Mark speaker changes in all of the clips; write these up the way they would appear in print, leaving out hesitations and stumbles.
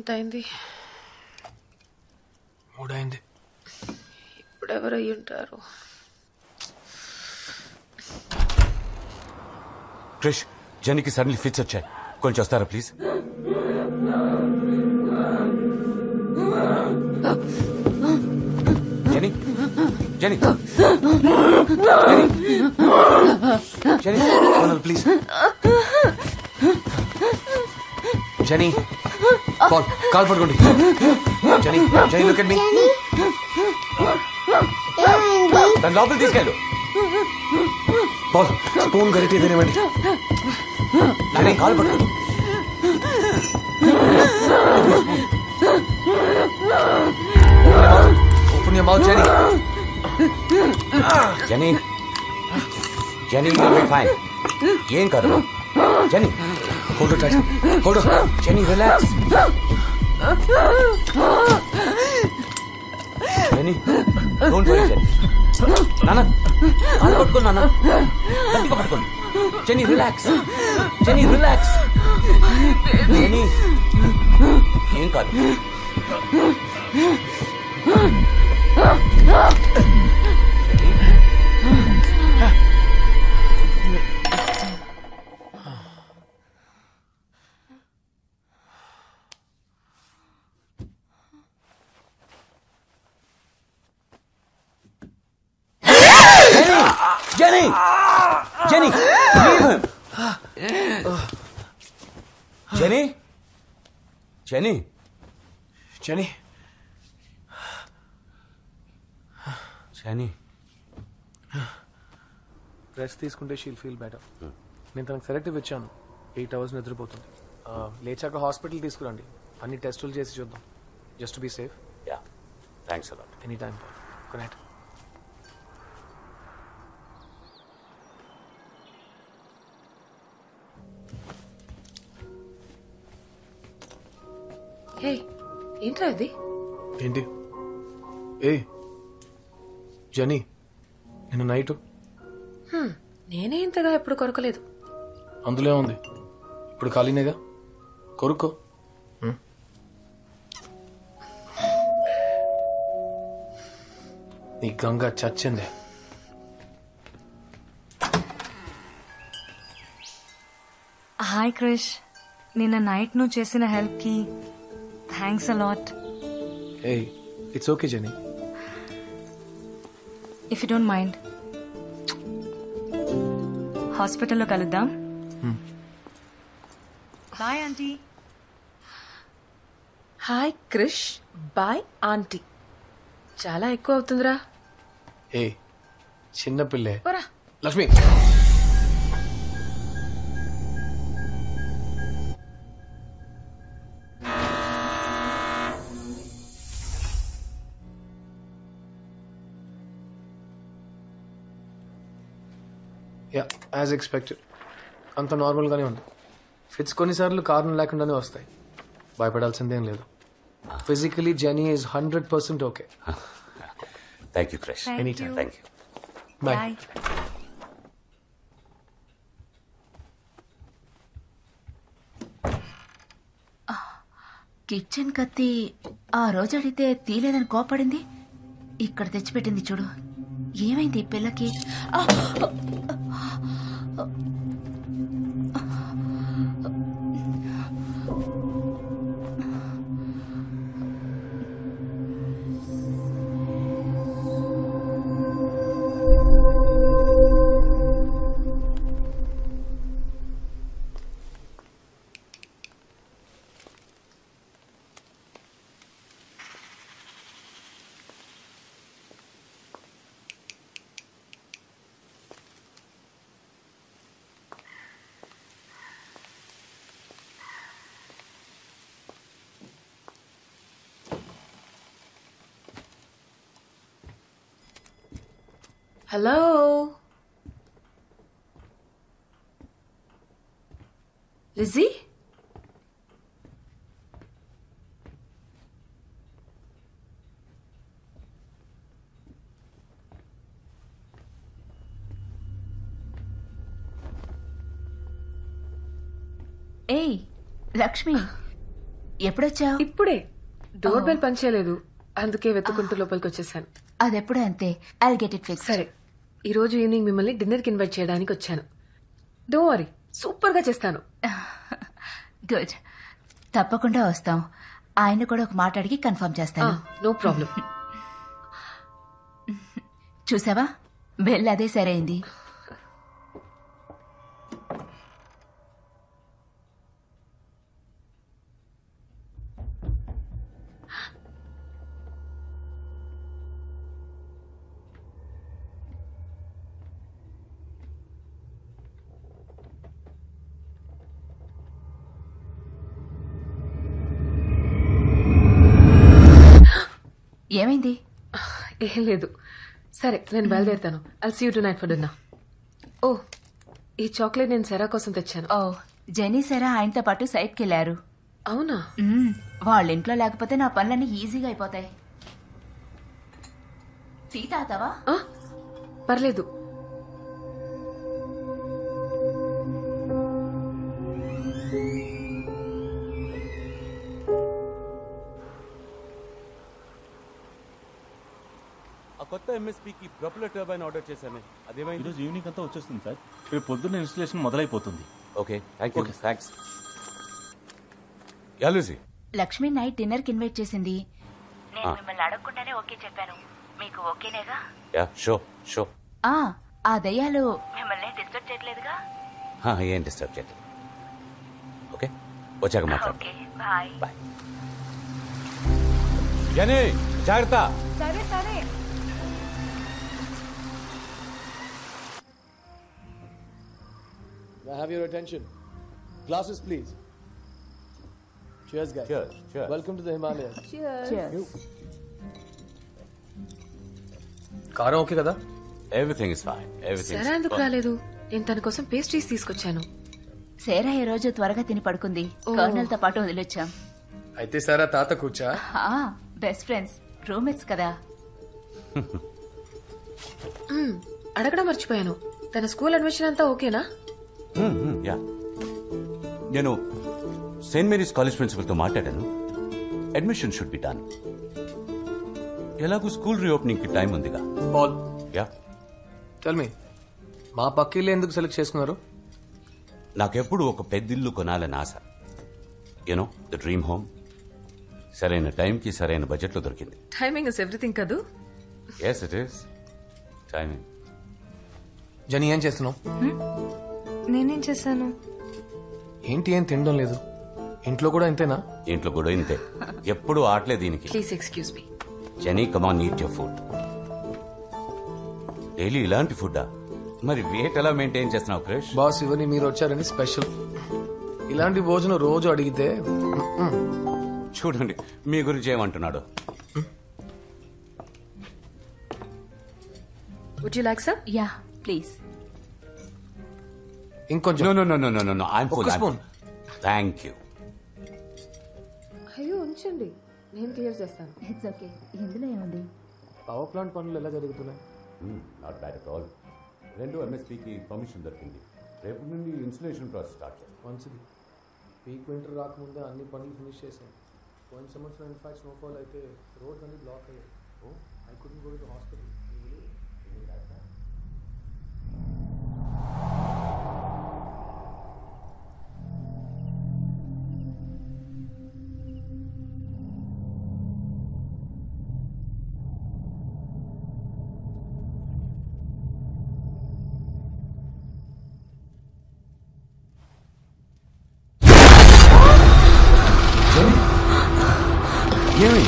Speaker 1: ఎంత అయింది?
Speaker 2: 3 అయింది.
Speaker 1: ఇప్పుడెవరు అయ్యి ఉంటారు?
Speaker 3: క్రిష్, జెనీకి సడన్లీ ఫిట్స్ వచ్చాయి. కొంచెం వస్తారా please? Jenny, Jenny, Jenny, please. Jenny, కాల్ పట్టుకోండి. Jenny, Jenny, look at me. దాని లోపల తీసుకెళ్ళు. బాల్, స్పూన్ గరిటె తినేవండి. జెనీ, కాల్ పట్టుకోండి. Open your mouth, Jenny. Jenny. Jenny, you'll be fine. ఏం కాదు. Jenny, hold it tight. Hold on. Jenny, relax. Jenny, don't worry, Jenny. నాన్న, కాలు పట్టుకోండి నాన్న. గట్టిగా పట్టుకోండి. Jenny, relax. Jenny, relax. Jenny, ఏం కాదు. Jenny! Jenny! Leave him! Jenny? Jenny?
Speaker 2: Jenny?
Speaker 3: Jenny?
Speaker 2: Rest తీసుకుంటే షీల్ ఫీల్ బెటర్. నేను తనకు సెలెక్టివ్ ఇచ్చాను. 8 hours నిద్రపోతుంది. లేచాక హాస్పిటల్ తీసుకురండి. అన్ని టెస్టులు చేసి చూద్దాం. Just be safe.
Speaker 3: Yeah, thanks a lot.
Speaker 2: Any time. Good night.
Speaker 1: Hey, ఏంట్రా ఇది?
Speaker 2: ఏంటి? ఏ జెనీ, నిన్న నైట్
Speaker 1: నేనే ఇంతగా ఎప్పుడు కొరకలేదు.
Speaker 2: అందులో ఉంది. ఇప్పుడు ఖాళీనేగా, కొరుక్కో. నీ గంగ చచ్చిందే.
Speaker 4: హాయ్ క్రిష్, నిన్న నైట్ నువ్వు చేసిన హెల్ప్ కి థ్యాంక్స్ అలాట్.
Speaker 2: ఏ it's okay Jenny.
Speaker 4: If you don't mind హాస్పిటల్లో కలుద్దాం. Bye aunty.
Speaker 1: Hi Krish, bye aunty. చాలా ఎక్కువ అవుతుందిరా.
Speaker 2: ఏ చిన్న పిల్లే.
Speaker 1: పోరా.
Speaker 2: లక్ష్మి, యా యాజ్ ఎక్స్పెక్టెడ్ అంత నార్మల్గానే ఉంది. ఫిట్స్ కొన్నిసార్లు కారణం లేకుండానే వస్తాయి. భయపడాల్సిందేం లేదు. Physically Jenny is 100% okay.
Speaker 3: Thank you Krish.
Speaker 2: Any time.
Speaker 3: Thank you.
Speaker 2: Bye.
Speaker 4: Bye.
Speaker 5: Kitchen కత్తి ఆ రోజు అడిగితే తీలేదని కోపడింది. ఇక్కడ తెచ్చిపెట్టింది చూడు. ఏమైంది ఈ పిల్లకి?
Speaker 1: Hello, Lizzie.
Speaker 5: ఏయ్ లక్ష్మి, ఎప్పుడొచ్చావు?
Speaker 1: ఇప్పుడే డోర్ బెల్ పనిచేయలేదు, అందుకే వెతుకుంటూ లోపలికి వచ్చేసాను.
Speaker 5: అదెప్పుడు అంతే. I'll get it fix.
Speaker 1: సరే, ఈ రోజు ఈవినింగ్ మిమ్మల్ని డిన్నర్ కి ఇన్వైట్ చేయడానికి వచ్చాను. డోంట్ వరీ, సూపర్ గా చేస్తాను.
Speaker 5: గుడ్, తప్పకుండా వస్తాం. ఆయన కూడా ఒక మాట అడిగి కన్ఫర్మ్ చేస్తాను.
Speaker 1: No problem.
Speaker 5: చూసావా, బెల్ అదే సరైంది. ఏమైంది?
Speaker 1: ఏం లేదు. సరే, నేను బయలుదేరుతాను. I'll see you tonight for dinner. Oh, ఈ చాక్లెట్ నేను సెరా కోసం తెచ్చాను.
Speaker 5: ఓ, జెనీ సరా ఆయనతో పాటు సైట్కి వెళ్ళారు.
Speaker 1: అవునా?
Speaker 5: వాళ్ళ ఇంట్లో లేకపోతే నా పనులన్నీ ఈజీగా అయిపోతాయి. టీ తాతావా?
Speaker 1: పర్లేదు.
Speaker 6: కొత్త ఎంఎస్పీకి ప్రొపెల్లర్ టర్బైన్ ఆర్డర్ చేశాను. అదేమైంది?
Speaker 7: ఈరోజు ఈవినింగ్ అంతా వచ్చేస్తుంది సార్. రేపు పొద్దున్న ఇన్స్టలేషన్ మొదలైపోతుంది.
Speaker 3: Okay, thank you. Thanks. Yeah Lucy,
Speaker 5: Lakshmi night dinner కి ఇన్వైట్ చేసింది. నేను మిమ్మల్ని అడగకుండానే ఓకే చెప్పాను. మీకు ఓకేనేగా?
Speaker 3: Yeah show show.
Speaker 5: ఆ దయ్యాలు మిమ్మల్ని డిస్టర్బ్ చేయట్లేదుగా?
Speaker 3: ఏం డిస్టర్బ్ చేయలేదు. ఓకే, వచ్చాక మాట్లాడు.
Speaker 5: Okay, bye.
Speaker 3: బాయ్. జనీ, జాగ్రత్త.
Speaker 4: సరే సరే.
Speaker 2: I have your attention. Glasses, please. Cheers, guys.
Speaker 3: Cheers, cheers.
Speaker 2: Welcome to the Himalayas.
Speaker 5: Cheers.
Speaker 2: కారం ఓకే కదా?
Speaker 3: Everything is fine. Everything.
Speaker 1: Cera ఎందుకు రాలేదు? నేను తన కోసం పేస్ట్రీస్ తీసుకొచ్చాను.
Speaker 5: సేరా ఈ రోజు త్వరగా తిని పడుకుంది. కర్నల్ తో పాటు వదిలొచ్చాం.
Speaker 2: అయితే సారా తాత కూర్చా.
Speaker 5: బెస్ట్ ఫ్రెండ్స్, రూమ్మేట్స్ కదా.
Speaker 1: అడగడం మర్చిపోయాను, తన స్కూల్ అడ్మిషన్ అంతా ఓకేనా?
Speaker 3: యా, నేను సెయింట్ మేరీస్ కాలేజ్ ప్రిన్సిపల్ తో మాట్లాడాను. Admission should be done. ఎలాగూ స్కూల్ రీఓపెనింగ్ కి టైం ఉందిగా.
Speaker 2: పాల్,
Speaker 3: యా,
Speaker 2: టెల్ మీ, మా పక్కిల్లు ఎందుకు సెలెక్ట్ చేసుకున్నారు?
Speaker 3: నాకెప్పుడు ఒక పెద్దిల్లు కొనాలని ఆశ. You know, the dream home. సరైన టైంకి సరైన బడ్జెట్ లో దొరికింది.
Speaker 1: టైమింగ్ ఇస్ ఎవ్రీథింగ్ కదూ.
Speaker 3: Yes it is timing.
Speaker 2: Jenny, ఏం చేస్తున్నావు?
Speaker 4: నేనేం చేశాను?
Speaker 2: ఏంటి, ఏం తినడం లేదు? ఇంట్లో కూడా ఇంతేనా?
Speaker 3: ఇంట్లో కూడా ఇంతే, ఎప్పుడు ఆటలే దీనికి.
Speaker 1: Please excuse me.
Speaker 3: Jenny, come on, eat your food. Daily ఇలాంటి ఫుడ్డా? మరి వెయిట్ ఎలా మెయింటైన్ చేస్తున్నావు క్రిష్?
Speaker 2: బాస్, ఇవన్నీ మీరు వచ్చారని స్పెషల్. ఇలాంటి భోజనం రోజు అడిగితే
Speaker 3: చూడండి మీ గురించి ఏమంటున్నాడు.
Speaker 1: Would you like some?
Speaker 5: Yeah, please.
Speaker 2: ఇంకొంచెం.
Speaker 3: No no no no no no, I'm full.
Speaker 2: ఒక స్పూన్.
Speaker 3: Thank you.
Speaker 1: అయ్యో, ఉంచండి, నేను క్లియర్ చేస్తాను.
Speaker 5: It's okay. ఇందులో ఏముంది?
Speaker 2: పవర్ ప్లాంట్ పనులు ఎలా జరుగుతున్నాయి?
Speaker 3: Not bad at all. 2 ఎంఎస్పీకి పర్మిషన్ దొరికింది. రేపు నుండి ఇన్స్టలేషన్ ప్రాసెస్ స్టార్ట్ చేస్తాం.
Speaker 2: మంచిది. పీక్ వింటర్ రాకముందే అన్ని పనులు ఫినిష్ చేశాను. పోయిన సంవత్సరం ఇన్ఫాక్ట్ స్నోఫాల్ అయితే రోడ్స్ అన్ని బ్లాక్ అయ్యాయి. I couldn't go to hospital.
Speaker 3: ఏమి?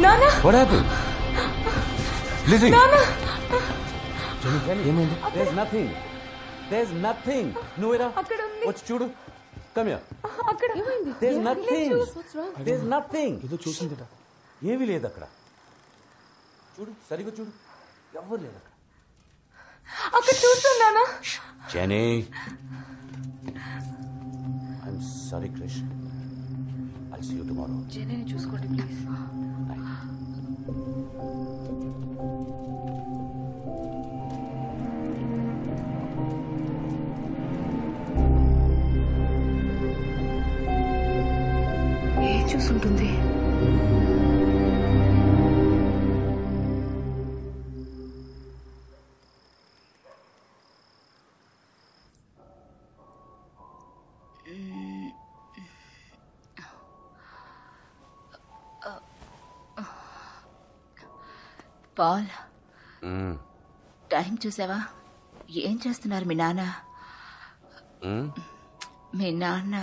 Speaker 4: నానా,
Speaker 3: What happened? Lizzie.
Speaker 2: ఏమైంది?
Speaker 3: There's nothing. There's nothing. నువ్వేరా?
Speaker 4: అక్కడ ఉంది.
Speaker 3: వచ్చి చూడు. Come here.
Speaker 4: అక్కడ
Speaker 3: There's nothing. There's nothing.
Speaker 2: ఏదో చూసిందిట.
Speaker 3: ఏమీ లేదు అక్కడ. చూడు, సరిగ్గా చూడు. ఎవరు లేదు అక్కడ.
Speaker 4: అక్కడ చూస్తున్నానా?
Speaker 3: Jenny. I'm sorry, Krish. I'll see you tomorrow.
Speaker 1: జెనీని చూసుకోండి ప్లీజ్.
Speaker 5: Paul
Speaker 3: hmm.
Speaker 5: టైం చూసావా? ఏం చేస్తున్నారు మీ నాన్న?
Speaker 3: మ్మ్.
Speaker 5: మీ నాన్న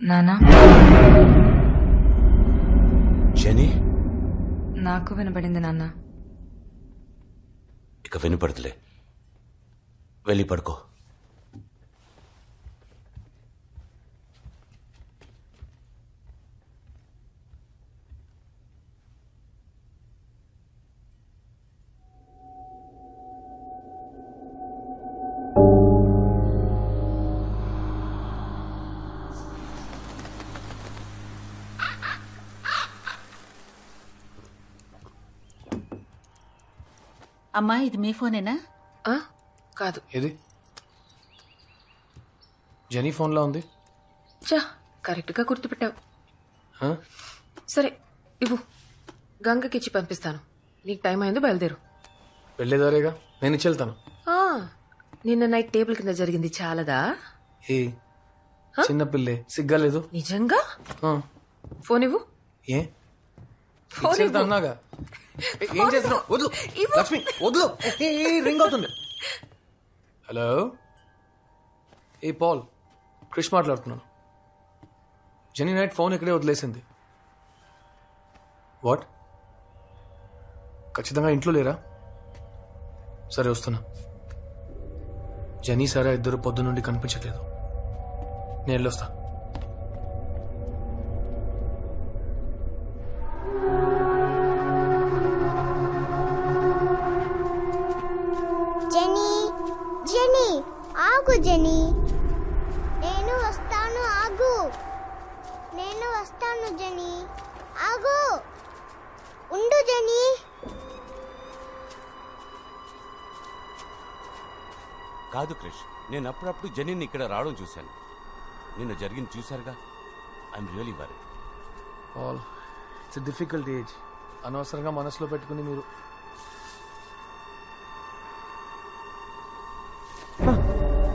Speaker 4: నానా,
Speaker 3: జెనీ,
Speaker 4: నాకు వినబడింది నాన్న.
Speaker 3: ఇక వినపడదులే, వెళ్ళి పడుకో.
Speaker 5: అమ్మా, ఇది మీ ఫోనేనా?
Speaker 1: ఆ? కాదు.
Speaker 2: ఏది? జెనీ ఫోన్లో ఉంది.
Speaker 1: చా, కరెక్ట్గా గుర్తుపెట్టావు.
Speaker 2: ఆ?
Speaker 1: సరే ఇవ్వు, గంగకిచ్చి పంపిస్తాను. నీకు టైం అయింది, బయలుదేరు.
Speaker 2: వెళ్ళేదారేగా, నేను ఇచ్చి వెళ్తాను.
Speaker 1: ఆ, నిన్న నైట్ టేబుల్ కింద జరిగింది చాలదా?
Speaker 2: ఏ చిన్న పిల్లే, సిగ్గాలేదు.
Speaker 1: నిజంగా?
Speaker 2: ఆ.
Speaker 1: ఫోన్ ఇవ్వు.
Speaker 2: ఏ
Speaker 1: ఫోన్
Speaker 2: ఇచ్చి వెళ్తా అన్నాగా. ఏం చేస్తున్నావు? వదులు లక్ష్మి, వదులు. రింగ్ అవుతుంది. హలో, ఏ పాల్, క్రిష్ మాట్లాడుతున్నాను. జెనీ నైట్ ఫోన్ ఇక్కడే వదిలేసింది. వాట్? ఖచ్చితంగా ఇంట్లో లేరా? సరే వస్తున్నా. జెనీ సారా ఇద్దరు పొద్దు నుండి కనిపించట్లేదు. నేను వెళ్ళొస్తా.
Speaker 8: జెనీ, జెనీ ఆగు. జెనీ, నేను వస్తాను, ఆగు. నేను వస్తాను జెనీ, ఆగు. ఉండు జెనీ.
Speaker 3: కాదు క్రిష్, నేను అప్పుడప్పుడు జెనీని ఇక్కడ రావడం చూశాను. నిన్న జరిగింది చూశారుగా. I'm really worry.
Speaker 2: Pal, it's difficult age. అనవసరంగా మనసులో పెట్టుకుని మీరు.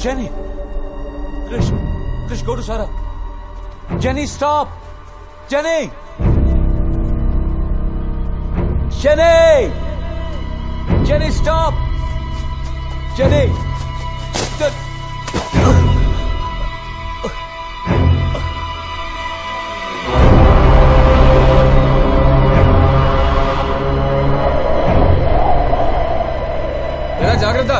Speaker 3: Jenny! Krish! Krish, go to Sarah! Jenny, stop! Jenny! Jenny! Jenny, stop! Jenny!
Speaker 2: జాగ్రత్త.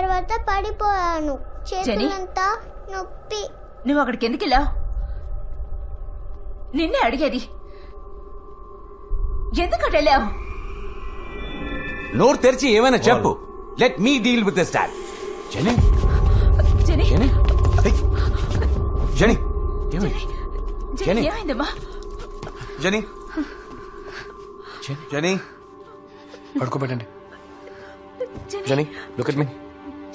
Speaker 8: తర్వాత పడిపోయాను చేతులంతా నొప్పి.
Speaker 5: నువ్వు అక్కడికి ఎందుకు వెళ్ళావు? నిన్నే అడిగేది. ఎందుకట వెళ్ళావు?
Speaker 3: నోరు తెరిచి ఏమైనా చెప్పు. Let me deal with this dad. Jenny
Speaker 5: Jenny,
Speaker 3: Jenny hey. Jenny ఏమైంది?
Speaker 5: జెనీ, ఏమైందమ్మా?
Speaker 3: జెనీ జెనీ
Speaker 2: పడుకోబెట్టండి.
Speaker 5: Jenny,
Speaker 2: Jenny look at me.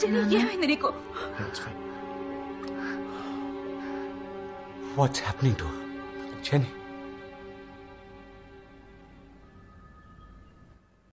Speaker 5: Jenny, ఏమైంది నీకు?
Speaker 3: What's happening to genie?